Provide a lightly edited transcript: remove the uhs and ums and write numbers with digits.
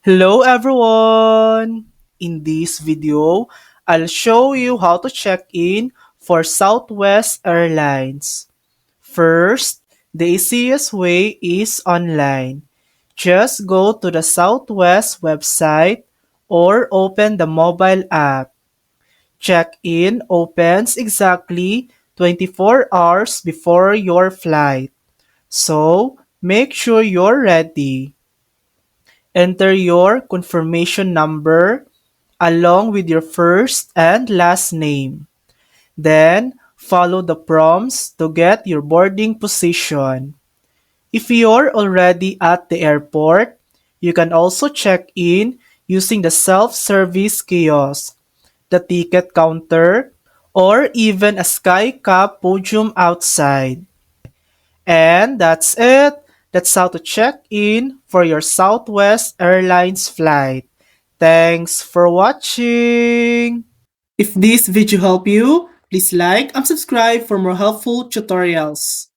Hello everyone! In this video, I'll show you how to check in for Southwest Airlines. First, the easiest way is online. Just go to the Southwest website or open the mobile app. Check-in opens exactly 24 hours before your flight. So, make sure you're ready. Enter your confirmation number along with your first and last name. Then, follow the prompts to get your boarding position. If you're already at the airport, you can also check in using the self-service kiosk, the ticket counter, or even a SkyCab podium outside. And that's it. That's how to check in for your Southwest Airlines flight. Thanks for watching! If this video helped you, please like and subscribe for more helpful tutorials.